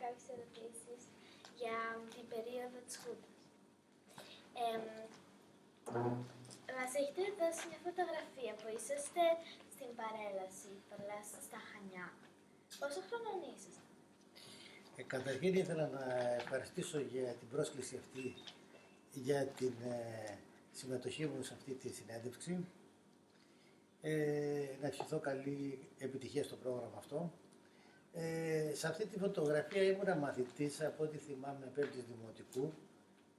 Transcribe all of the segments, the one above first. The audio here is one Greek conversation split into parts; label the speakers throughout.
Speaker 1: κάποιες ερωτήσεις για την περίοδο της Χούντας. Μας έχετε δώσει μια φωτογραφία που είσαστε στην παρέλαση στα Χανιά. Πόσο χρονών είσαστε?
Speaker 2: Καταρχήν ήθελα να ευχαριστήσω για την πρόσκληση αυτή, για την συμμετοχή μου σε αυτή τη συνέντευξη. Να ευχηθώ καλή επιτυχία στο πρόγραμμα αυτό. Σε αυτή τη φωτογραφία ήμουν μαθητής, από ό,τι θυμάμαι, 5ης Δημοτικού,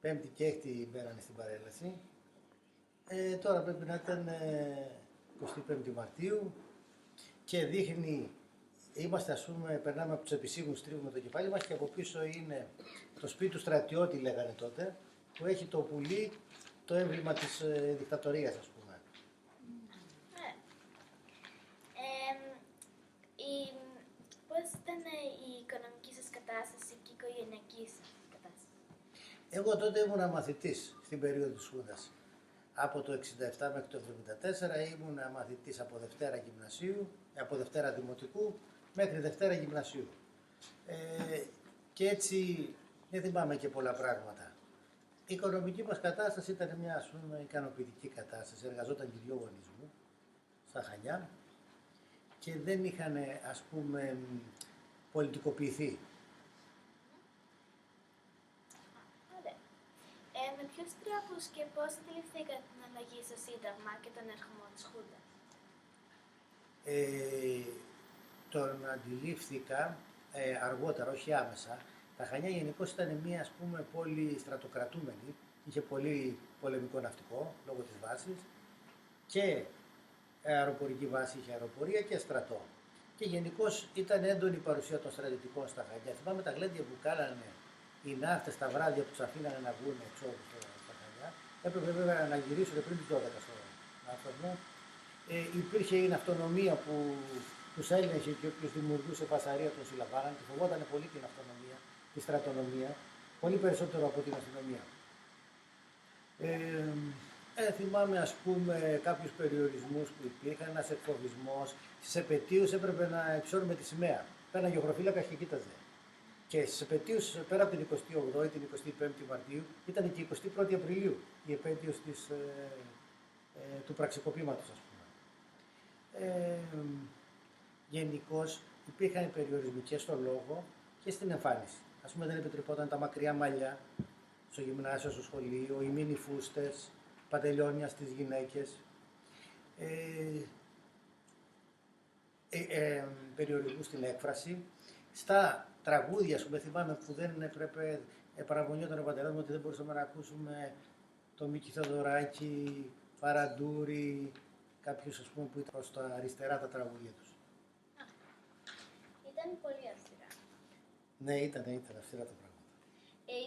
Speaker 2: 5η και 6η μπαίνανε στην παρέλαση. Τώρα πρέπει να ήταν 25η Μαρτίου και δείχνει, είμαστε ας πούμε, περνάμε από τους επισήμους, τρίβουμε το κεφάλι μας και από πίσω είναι το σπίτι του στρατιώτη, λέγανε τότε, που έχει το πουλί, το έμβλημα της δικτατορίας, ας πούμε.
Speaker 1: Πώς ήταν η οικονομική σας κατάσταση και η οικογενειακή σας κατάσταση?
Speaker 2: Εγώ τότε ήμουν μαθητής στην περίοδο της Χούντας. Από το 67 μέχρι το 74 ήμουν μαθητής από Δευτέρα Γυμνασίου, από Δευτέρα Δημοτικού μέχρι Δευτέρα Γυμνασίου. Και έτσι δεν θυμάμαι και πολλά πράγματα. Η οικονομική μας κατάσταση ήταν μια, ας πούμε, ικανοποιητική κατάσταση. Εργαζόταν και δυο γονείς μου στα Χανιά και δεν είχαν, ας πούμε, πολιτικοποιηθεί.
Speaker 1: Με ποιους τρόπους και πώς αντιληφθήκατε την αλλαγή στο Σύνταγμα και τον ερχομό της Χούντας?
Speaker 2: Τον αντιλήφθηκα αργότερα, όχι άμεσα. Τα Χανιά γενικώς ήταν μια, ας πούμε, πόλη στρατοκρατούμενη. Είχε πολύ πολεμικό ναυτικό λόγω της βάσης και αεροπορική βάση, είχε αεροπορία και στρατό. Και γενικώς ήταν έντονη η παρουσία των στρατιωτικών στα Χανιά. Θυμάμαι τα γλέντια που κάνανε οι ναύτες τα βράδια που τους αφήνανε να βγουν εξόδου στα Χανιά. Έπρεπε βέβαια να γυρίσουν πριν τις 12 στο ναύτασμα. Υπήρχε η αυτονομία που τους έλεγχε και όποιος δημιουργούσε φασαρία τον συλλαμβάνανε. Και φοβόταν πολύ την αυτονομία, τη στρατονομία, πολύ περισσότερο από την αστυνομία. Θυμάμαι, ας πούμε, κάποιους περιορισμούς που υπήρχαν, ένας εκφοβισμός. Στις επετείους έπρεπε να υψώνουμε τη σημαία. Πέραν γεωγραφίλακας και κοίταζε. Και στις επετείους, πέρα από την 28η, την 25η Μαρτίου, ήταν και η 21η Απριλίου, η επέτειος του πραξικοπήματος, ας πούμε. Γενικώς υπήρχαν περιορισμοί και στο λόγο και στην εμφάνιση. Ας πούμε, δεν επιτρεπόταν τα μακριά μαλλιά στο γυμνάσιο, στο σχολείο, οι μίνι φούστες, παντελόνια στις γυναίκες. Περιορισμού στην έκφραση. Στα τραγούδια, ας πούμε, θυμάμαι που δεν έπρεπε, παραγωνιόταν ο πατέρας μου ότι δεν μπορούσαμε να ακούσουμε το Μίκη Θεοδωράκη, Παραντούρη, κάποιους, ας πούμε, που ήταν προς τα αριστερά τα τραγούδια τους.
Speaker 1: Ήταν πολύ αυστηρά.
Speaker 2: Ναι, ήταν αυστηρά τα πράγματα.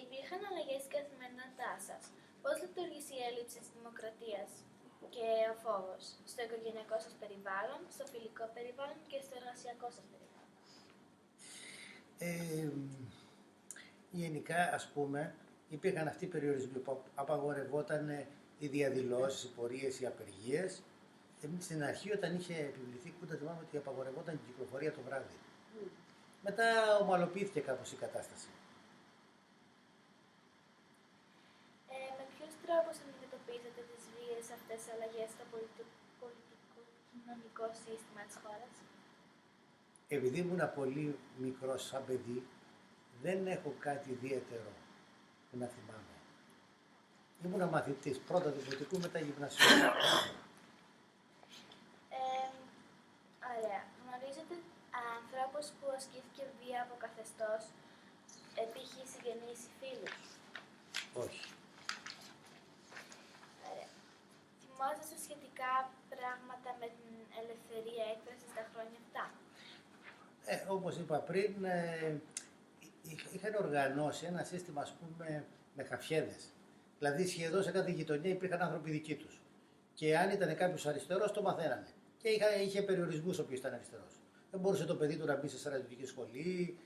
Speaker 1: Υπήρχαν αλλαγές στην καθημερινότητά σας. Πώς λειτουργήσε η έλλειψη της δημοκρατίας και ο φόβος στο οικογενειακό σας περιβάλλον, στο φιλικό περιβάλλον και στο εργασιακό σας περιβάλλον?
Speaker 2: Γενικά, ας πούμε, υπήρχαν αυτοί οι περιορισμοί που απαγορευόταν οι διαδηλώσεις, οι πορείες, οι απεργίες. Εμείς στην αρχή, όταν είχε επιβληθεί η Χούντα, θυμάμαι ότι απαγορευόταν η κυκλοφορία το βράδυ. Μετά ομαλοποιήθηκε κάπως η κατάσταση.
Speaker 1: Με ποιους τρόπους αντιμετωπίζετε τις βίες αυτές τις αλλαγές στο πολιτικό-κοινωνικό σύστημα της χώρας?
Speaker 2: Επειδή ήμουν πολύ μικρός σαν παιδί, δεν έχω κάτι ιδιαίτερο που να θυμάμαι. Ήμουνα μαθητής, πρώτα δημοτικού, μετά γυμνασίου.
Speaker 1: Ωραία. Γνωρίζετε ανθρώπους που ασκήθηκε βία από καθεστώς, π.χ. συγγενείς ή φίλους?
Speaker 2: Όχι.
Speaker 1: Ωραία. Θυμόσαστε σχετικά πράγματα με την ελευθερία έκφρασης στα χρόνια αυτά?
Speaker 2: Όπως είπα πριν, είχαν οργανώσει ένα σύστημα, ας πούμε, με καφιέδες. Δηλαδή σχεδόν σε κάθε γειτονιά υπήρχαν άνθρωποι δικοί τους. Και αν ήταν κάποιος αριστερός, το μαθαίνανε. Και είχε περιορισμούς όποιος ήταν αριστερός. Δεν μπορούσε το παιδί του να μπει σε στρατιωτική σχολή.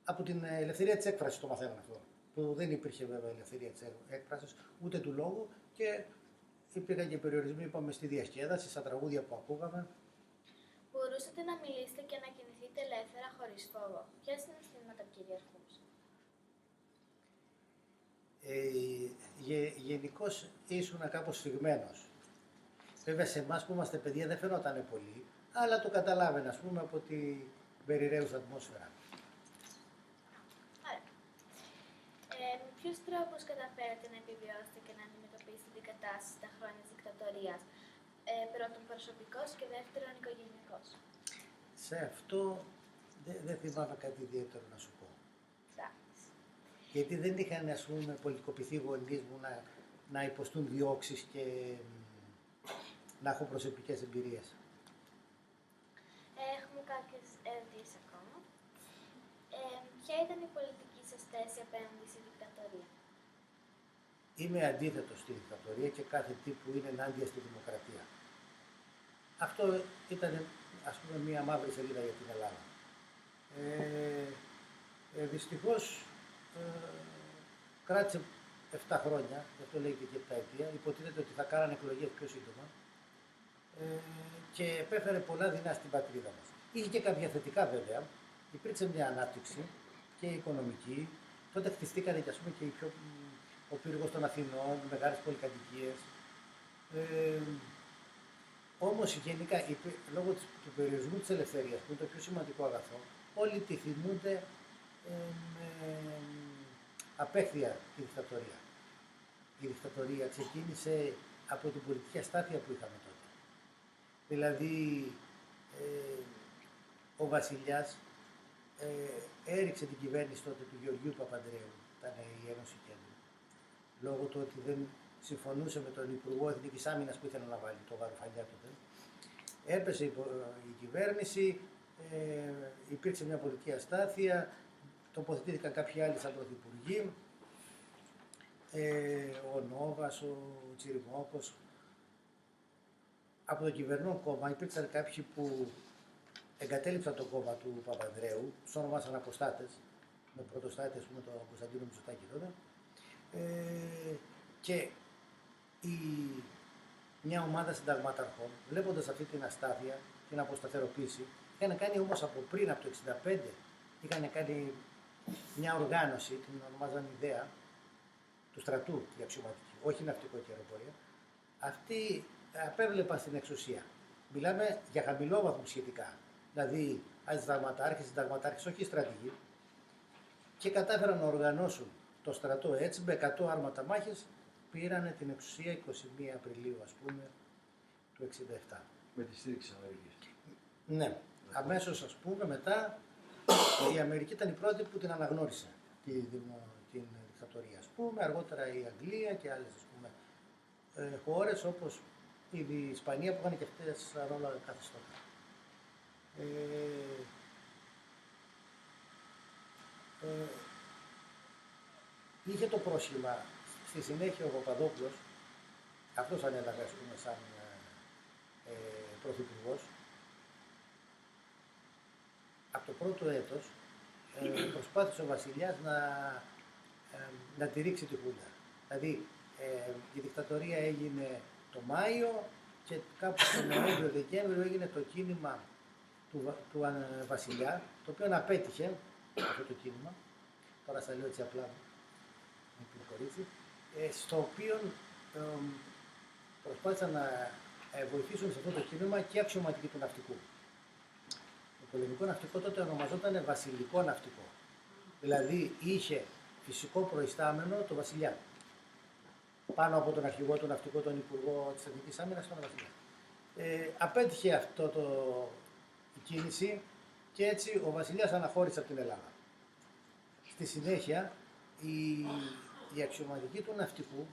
Speaker 2: Από την ελευθερία της έκφρασης το μαθαίνανε αυτό. Που δεν υπήρχε βέβαια ελευθερία της έκφρασης, ούτε του λόγου. Και υπήρχαν και περιορισμοί, είπαμε, στη διασκέδαση, στα τραγούδια που ακούγαμε.
Speaker 1: μπορούσατε να μιλήσετε και να κινηθείτε ελεύθερα χωρίς φόβο. Ποια συναισθήματα κυριαρχούσαν?
Speaker 2: Γενικώς ήσουν κάπως σφιγμένος. Βέβαια σε εμάς που είμαστε παιδιά δεν φαινόταν πολύ, αλλά το καταλάβαινα, ας πούμε, από την περιραίουσα ατμόσφαιρα.
Speaker 1: Άρα, με ποιους τρόπους καταφέρατε να επιβιώσετε και να αντιμετωπίσετε την κατάσταση στα χρόνια της δικτατορίας, πρώτον προσωπικός και δεύτερον οικογενειακός?
Speaker 2: Σε αυτό δεν θυμάμαι κάτι ιδιαίτερο να σου πω.
Speaker 1: Εντάξει.
Speaker 2: Γιατί δεν είχαν, ας πούμε, πολιτικοποιηθεί οι γονείς μου να υποστούν διώξεις και να έχουν προσωπικές εμπειρίες.
Speaker 1: Έχουμε κάποιες ερωτήσεις ακόμα. Ποια ήταν η πολιτική σας θέση απέναντι στη δικτατορία?
Speaker 2: Είμαι αντίθετος στη δικτατορία και κάθε τι που είναι ενάντια στη δημοκρατία. Αυτό ήταν, ας πούμε, μία μαύρη σελίδα για την Ελλάδα. Δυστυχώς κράτησε 7 χρόνια, γι' αυτό λέει και 7 ετία, υποτίθεται ότι θα κάνανε εκλογές πιο σύντομα και επέφερε πολλά δεινά στην πατρίδα μας. Είχε και κάποια θετικά βέβαια, υπήρξε μια ανάπτυξη και οικονομική, τότε χτιστήκανε και, ας πούμε, και ο πύργος των Αθηνών, μεγάλες πολυκατοικίες. Όμως γενικά, λόγω του περιορισμού της ελευθερίας, που είναι το πιο σημαντικό αγαθό, όλοι τη θυμούνται απέχθεια τη δικτατορία. Η δικτατορία ξεκίνησε από την πολιτική αστάθεια που είχαμε τότε. Δηλαδή, ο βασιλιάς έριξε την κυβέρνηση τότε του Γεωργίου Παπανδρέου, ήταν η Ένωση Κέντρου, λόγω του ότι δεν συμφωνούσε με τον Υπουργό Εθνικής Άμυνας που ήθελε να βάλει, το Βαρουφαλιά τότε. Έπεσε η κυβέρνηση, υπήρξε μια πολιτική αστάθεια, τοποθετήθηκαν κάποιοι άλλοι σαν πρωθυπουργοί, ο Νόβας, ο Τσιριμόκος. Από το κυβερνών κόμμα υπήρξαν κάποιοι που εγκατέλειψαν το κόμμα του Παπανδρέου, τους ονομάσαν αποστάτες, με πρωτοστάτη, ας πούμε, τον Κωνσταντίνο Μητσοτάκη τότε, και μια ομάδα συνταγματαρχών, βλέποντας αυτή την αστάθεια, την αποσταθεροποίηση, είχαν κάνει όμως από πριν, από το 1965, είχαν κάνει μια οργάνωση, την ονομάζαν ιδέα, του στρατού, η αξιωματική, όχι ναυτικό και αεροπορία. Αυτοί απέβλεπαν στην εξουσία. Μιλάμε για χαμηλόβαθμο σχετικά. Δηλαδή, συνταγματάρχες, όχι στρατηγοί, και κατάφεραν να οργανώσουν το στρατό έτσι, με 100 άρματα μάχες, πήρανε την εξουσία 21 Απριλίου, ας πούμε, του 1967.
Speaker 3: Με τη στήριξη της Αμερικής.
Speaker 2: Ναι. Αμέσως, ας πούμε, μετά, η Αμερική ήταν η πρώτη που την αναγνώρισε, την δικτατορία. Ας πούμε, αργότερα η Αγγλία και άλλες, ας πούμε, χώρες όπως η Ισπανία που είχαν και αυτές ρόλο καθεστώτα. Είχε το πρόσχημα, στη συνέχεια ο Παπαδόπουλος, αυτός ανέλαβε, ας πούμε, σαν πρωθυπουργός, από το πρώτο έτος προσπάθησε ο βασιλιάς να τη ρίξει τη Χούντα. Δηλαδή, η δικτατορία έγινε το Μάιο και κάπου τον Νοέμβριο-Δεκέμβριο έγινε το κίνημα του βασιλιά, το οποίο απέτυχε αυτό το κίνημα, τώρα θα λέω έτσι απλά με την κορίτσι, στο οποίο προσπάθησαν να βοηθήσουν σε αυτό το κίνημα και αξιωματικοί του ναυτικού. Το πολεμικό ναυτικό τότε ονομαζόταν βασιλικό ναυτικό. Δηλαδή είχε φυσικό προϊστάμενο το βασιλιά. Πάνω από τον αρχηγό του ναυτικού, τον υπουργό της Εθνικής Άμυνας, τον βασιλιά. Απέτυχε αυτό η κίνηση και έτσι ο βασιλιάς αναχώρησε από την Ελλάδα. Στη συνέχεια οι αξιωματικοί του ναυτικού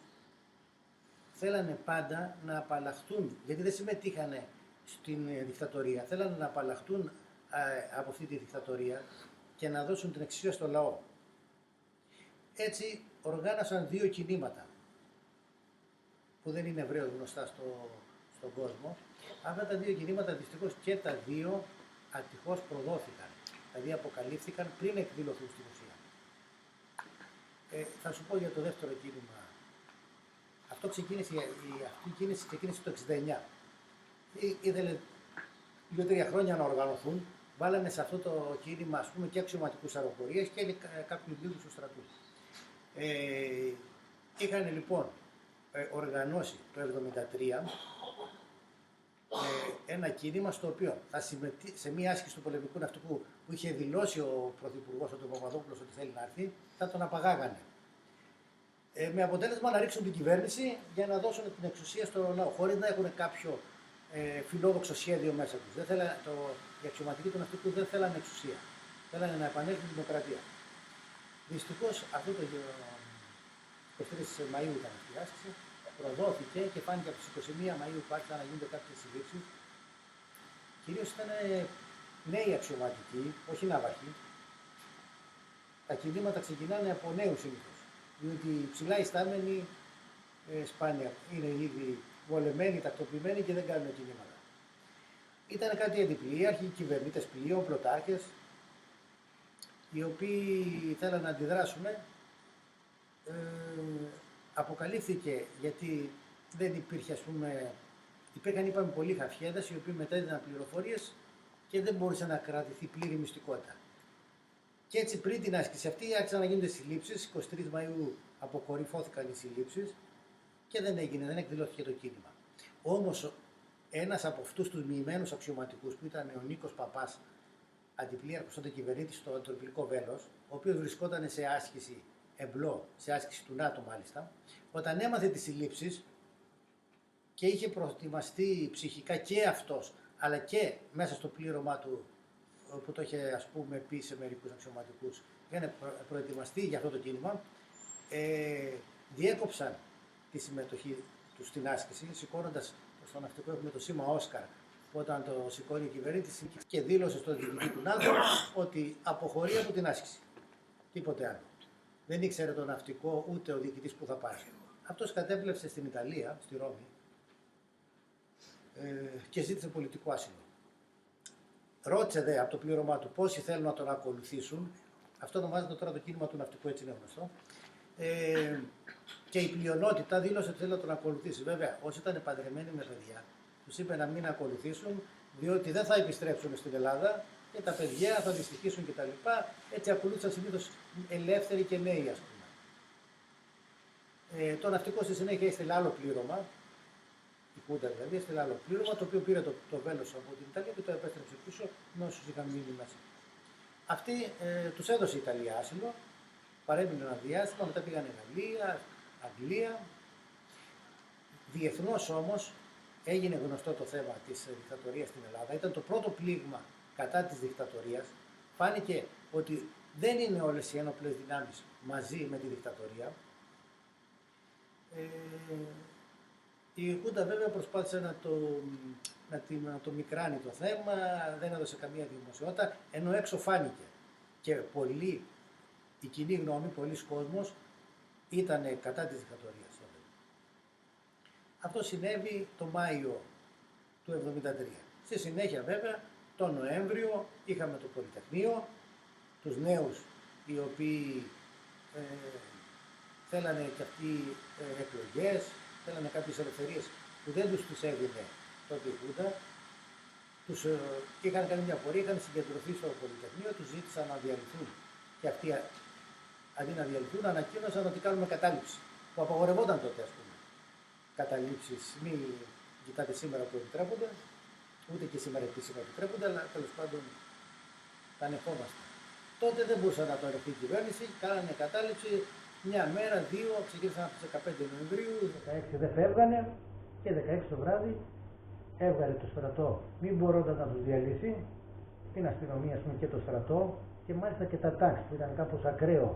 Speaker 2: θέλανε πάντα να απαλλαχτούν, γιατί δεν συμμετείχαν στην δικτατορία, θέλανε να απαλλαχτούν από αυτή τη δικτατορία και να δώσουν την εξουσία στο λαό. Έτσι οργάνωσαν δύο κινήματα που δεν είναι ευρέως γνωστά στον κόσμο. Αυτά τα δύο κινήματα δυστυχώς και τα δύο ατυχώς προδόθηκαν, δηλαδή αποκαλύφθηκαν πριν εκδηλωθούν στην ουσία. Θα σου πω για το δεύτερο κίνημα. Αυτή η κίνηση ξεκίνησε το 1969. Ήθελε 2-3 χρόνια να οργανωθούν, βάλανε σε αυτό το κίνημα, ας πούμε, και αξιωματικούς αεροπορίες και κάποιους λίγους του στρατού. Είχαν λοιπόν οργανώσει το 1973 ένα κίνημα στο οποίο σε μια άσκηση του πολεμικού ναυτικού που είχε δηλώσει ο Πρωθυπουργός, ο Παπαδόπουλος, ότι θέλει να έρθει, θα τον απαγάγανε. Με αποτέλεσμα να ρίξουν την κυβέρνηση για να δώσουν την εξουσία στο λαό, χωρίς να έχουν κάποιο φιλόδοξο σχέδιο μέσα τους. Οι αξιωματικοί του ναυτικού δεν θέλανε εξουσία. Θέλανε να επανέλθει η δημοκρατία. Δυστυχώς αυτό το 23 Μαΐου ήταν αυτή η άσκηση, προδόθηκε και φάνηκε από τις 21 Μαΐου που άρχισαν να γίνονται κάποιες συλλήψεις. Κυρίως ήταν νέοι αξιωματικοί, όχι ναυαρχοί. Τα κινήματα ξεκινάνε από νέους συνήθως, διότι ψηλά ιστάμενοι σπάνια είναι ήδη βολεμένοι, τακτοποιημένοι και δεν κάνουν κινήματα. Ήταν κάτι αντιπλοίαρχοι, κυβερνήτες πλοίων, πλωτάρχες, οι οποίοι θέλαν να αντιδράσουν. Αποκαλύφθηκε γιατί δεν υπήρχε, ας πούμε, υπήρχαν, είπαμε, πολλοί χαφιέδες οι οποίοι μετέδιναν πληροφορίες και δεν μπορούσε να κρατηθεί πλήρη μυστικότητα. Και έτσι πριν την άσκηση αυτή άρχισαν να γίνονται συλλήψεις. 23 Μαΐου αποκορυφώθηκαν οι συλλήψεις και δεν εκδηλώθηκε το κίνημα. Όμως ένας από αυτούς τους μοιημένους αξιωματικούς που ήταν ο Νίκος Παπάς, αντιπλοίαρχος τότε κυβερνήτης στο Ανατολικό Βέλος, ο οποίος βρισκόταν σε άσκηση εμπλό, σε άσκηση του ΝΑΤΟ μάλιστα, όταν έμαθε τις συλλήψεις και είχε προετοιμαστεί ψυχικά και αυτός, αλλά και μέσα στο πλήρωμά του που το είχε, ας πούμε, πει σε μερικούς αξιωματικούς, για να προετοιμαστεί για αυτό το κίνημα, διέκοψαν τη συμμετοχή του στην άσκηση, σηκώνοντας στο ναυτικό έχουμε το σήμα Όσκαρ, όταν το σηκώνει η κυβέρνηση και δήλωσε στον διοικητή του ΝΑΤΟ ότι αποχωρεί από την άσκηση. Τίποτε άλλο. Δεν ήξερε το ναυτικό ούτε ο διοικητής που θα πάει. Αυτός κατέπλευσε στην Ιταλία, στη Ρώμη, και ζήτησε πολιτικό άσυλο. Ρώτησε δε από το πλήρωμά του πόσοι θέλουν να τον ακολουθήσουν. Αυτό ονομάζεται τώρα το κίνημα του ναυτικού, έτσι είναι γνωστό. Και η πλειονότητα δήλωσε ότι θέλει να τον ακολουθήσει. Βέβαια, όσοι ήταν παντρεμένοι με παιδιά, τους είπε να μην ακολουθήσουν, διότι δεν θα επιστρέψουν στην Ελλάδα και τα παιδιά θα δυστυχήσουν κτλ. Έτσι ακολούθησαν συνήθως ελεύθεροι και νέοι, ας πούμε. Το ναυτικό στη συνέχεια έστειλε άλλο πλήρωμα, η Χούντα δηλαδή, έστειλε άλλο πλήρωμα, το οποίο πήρε το βέλος από την Ιταλία και το επέστρεψε πίσω με όσους είχαν μείνει μέσα. Αυτοί τους έδωσε η Ιταλία άσυλο, παρέμεινε ένα διάστημα, μετά πήγαν Γαλλία, Αγγλία. Διεθνώς όμως έγινε γνωστό το θέμα της δικτατορίας στην Ελλάδα. Ήταν το πρώτο πλήγμα κατά της δικτατορίας. Φάνηκε ότι δεν είναι όλες οι ένοπλες δυνάμεις μαζί με τη δικτατορία. Η Χούντα βέβαια προσπάθησε να το μικράνει το θέμα, δεν έδωσε καμία δημοσιότητα, ενώ έξω φάνηκε. Και η κοινή γνώμη, πολλοί κόσμος ήταν κατά της δικτατορίας. Αυτό συνέβη το Μάιο του 1973. Στη συνέχεια βέβαια, τον Νοέμβριο είχαμε το Πολυτεχνείο, τους νέους οι οποίοι θέλανε και αυτοί εκλογές, θέλανε κάποιες ελευθερίες που δεν τους έδινε τότε η Χούντα. Τους είχαν κάνει μια πορεία, είχαν συγκεντρωθεί στο Πολυτεχνείο, τους ζήτησαν να διαλυθούν. Και αυτοί αντί να διαλυθούν ανακοίνωσαν ότι κάνουμε κατάληψη, που απαγορευόταν τότε, ας πούμε. Καταλήψεις, μην κοιτάτε σήμερα που επιτρέπονται, ούτε και σήμερα επίσημα επιτρέπονται, αλλά τέλος πάντων τα ανεχόμαστε. Τότε δεν μπορούσαν να το ανεχθεί η κυβέρνηση, κάνανε κατάληψη μια μέρα, δύο, ξεκίνησαν από τις 15 Νοεμβρίου, 16 δεν φεύγανε και 16 το βράδυ έβγαλε το στρατό, μην μπορώντας να τους διαλύσει, την αστυνομία ας πούμε, και το στρατό και μάλιστα και τα τάγκς που ήταν κάπως ακραίο.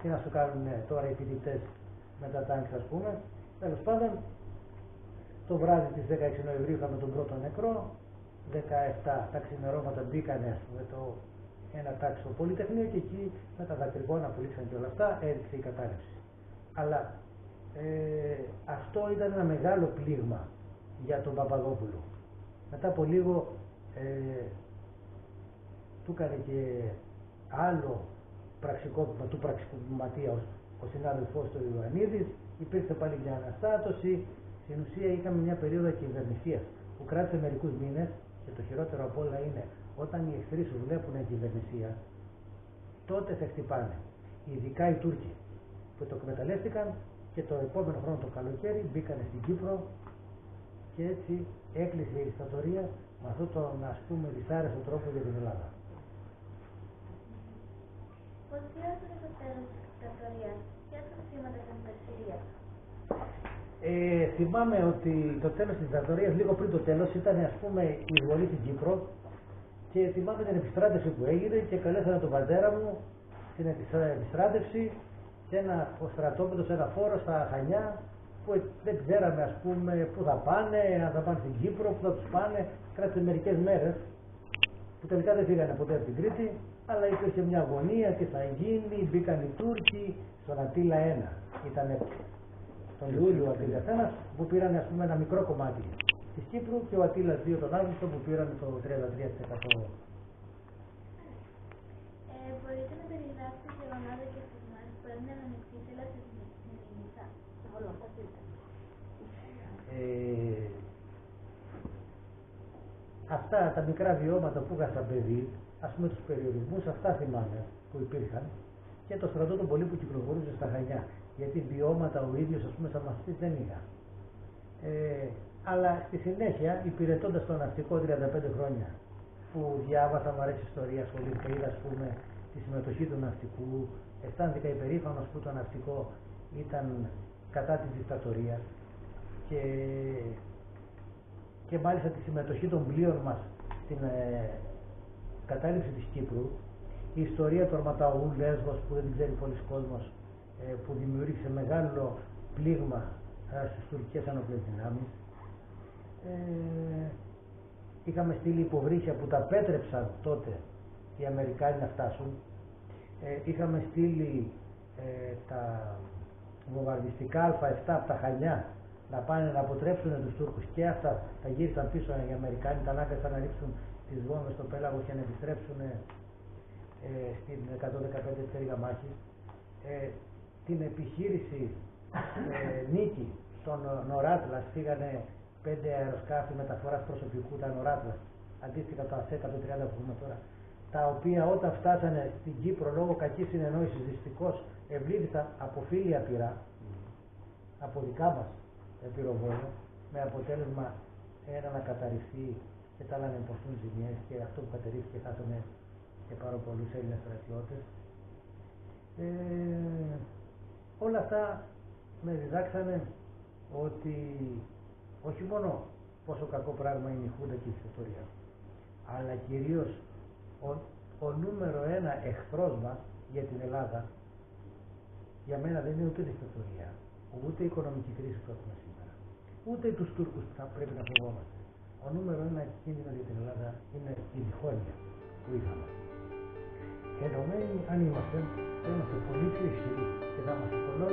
Speaker 2: Τι να σου κάνουν τώρα οι φοιτητές με τα τάγκς, ας πούμε. Τέλος πάντων, το βράδυ της 16 Νοεμβρίου είχαμε τον πρώτο νεκρό, 17 τα ξημερώματα μπήκανε ένα τάξη στο Πολυτεχνείο και εκεί με τα δακρυγόνα που λήξαν και όλα αυτά έριξε η κατάληψη. Αλλά αυτό ήταν ένα μεγάλο πλήγμα για τον Παπαδόπουλο. Μετά από λίγο του έκανε και άλλο πραξικόπημα του πραξικοπηματία ο συνάδελφός του Ιωαννίδης, υπήρξε πάλι μια αναστάτωση. Στην ουσία είχαμε μια περίοδο κυβερνησίας που κράτησε μερικούς μήνες και και το χειρότερο απ' όλα είναι όταν οι εχθροί σου βλέπουν την κυβερνησία, τότε σε χτυπάνε. Ειδικά οι Τούρκοι που το εκμεταλλεύτηκαν και το επόμενο χρόνο το καλοκαίρι μπήκανε στην Κύπρο και έτσι έκλεισε η δικτατορία με αυτόν τον δυσάρεστο τρόπο για την Ελλάδα.
Speaker 1: Πώς βιώσατε το τέλος της δικτατορίας, ποια τα θύματα της Συρίας?
Speaker 2: Θυμάμαι ότι το τέλος της δικτατορίας, λίγο πριν το τέλος, ήταν η εισβολή στην Κύπρο και θυμάμαι την επιστράτευση που έγινε και καλέσανε τον πατέρα μου στην επιστράτευση σε ένα στρατόπεδο, σε ένα φόρο στα Χανιά που δεν ξέραμε πού θα πάνε, αν θα πάνε στην Κύπρο, πού θα τους πάνε. Κράτησε μερικές μέρες που τελικά δεν φύγανε ποτέ από την Κρήτη, αλλά υπήρχε μια αγωνία τι θα γίνει, μπήκαν οι Τούρκοι στον Αττήλα 1. Ήταν τον Ιούλιο ο Αττήλας 1 που πήραν ένα μικρό κομμάτι της Κύπρου και ο Αττήλας 2 τον Αύγουστο που πήραν το 33%.
Speaker 1: Μπορείτε να περιγράψετε γεγονότα και στιγμές που έμειναν ανεξίτηλα στην Ελληνικά.
Speaker 2: Αυτά τα μικρά βιώματα που είχα σαν παιδί, τους περιορισμούς, αυτά θυμάμαι που υπήρχαν και το στρατό των πολύ που κυκλοφορούσε στα Χανιά. Γιατί βιώματα ο ίδιος σαν μαθητής δεν είχα. Αλλά στη συνέχεια, υπηρετώντας το ναυτικό 35 χρόνια, που διάβασα, μου αρέσει ιστορία, ασχολήθηκα, είδα τη συμμετοχή του ναυτικού, αισθάνθηκα υπερήφανος που το ναυτικό ήταν κατά της δικτατορίας και μάλιστα τη συμμετοχή των πλοίων μας στην κατάληψη της Κύπρου, η ιστορία του Αρματαού Λέσβος που δεν την ξέρει πολλοί κόσμος, που δημιούργησε μεγάλο πλήγμα στις τουρκικές ενόπλες δυνάμεις. Είχαμε στείλει υποβρύχια που τα πέτρεψαν τότε οι Αμερικάνοι να φτάσουν. Είχαμε στείλει τα βομβαρδιστικά Α7 από τα Χανιά να πάνε να αποτρέψουν τους Τούρκους και αυτά τα γύρισαν πίσω οι Αμερικάνοι, τα ανάγκασαν να ρίξουν τις βόμβες στο πέλαγο και να επιστρέψουν στην 115 πτέρυγα μάχης. Την επιχείρηση νίκη στον Νοράτλας φύγανε 5 αεροσκάφη μεταφοράς προσωπικού, τα Νοράτλας, αντίστοιχα το ΑΣ-130 που έχουμε τώρα, τα οποία όταν φτάσανε στην Κύπρο λόγω κακής συνεννόησης δυστυχώς ευλήθησαν από φίλια πυρά, από δικά μας πυροβόλο, με αποτέλεσμα ένα να καταρριφθεί και τα άλλα να υποστούν ζημιές και αυτό που κατερρίφθηκε χάσαμε και πάρα πολλούς Έλληνες στρατιώτες. Όλα αυτά με διδάξανε ότι όχι μόνο πόσο κακό πράγμα είναι η Χούντα και η δικτατορία, αλλά κυρίως ο νούμερο 1 εχθρός μας για την Ελλάδα για μένα δεν είναι ούτε η δικτατορία, ούτε η οικονομική κρίση που έχουμε σήμερα, ούτε τους Τούρκους που θα πρέπει να φοβόμαστε. Ο νούμερο 1 κίνδυνο για την Ελλάδα είναι η διχόνοια που είχαμε. Και ενωμένοι αν είμαστε, θα είμαστε πολύ πιο ισχυροί και θα είμαστε πολλοί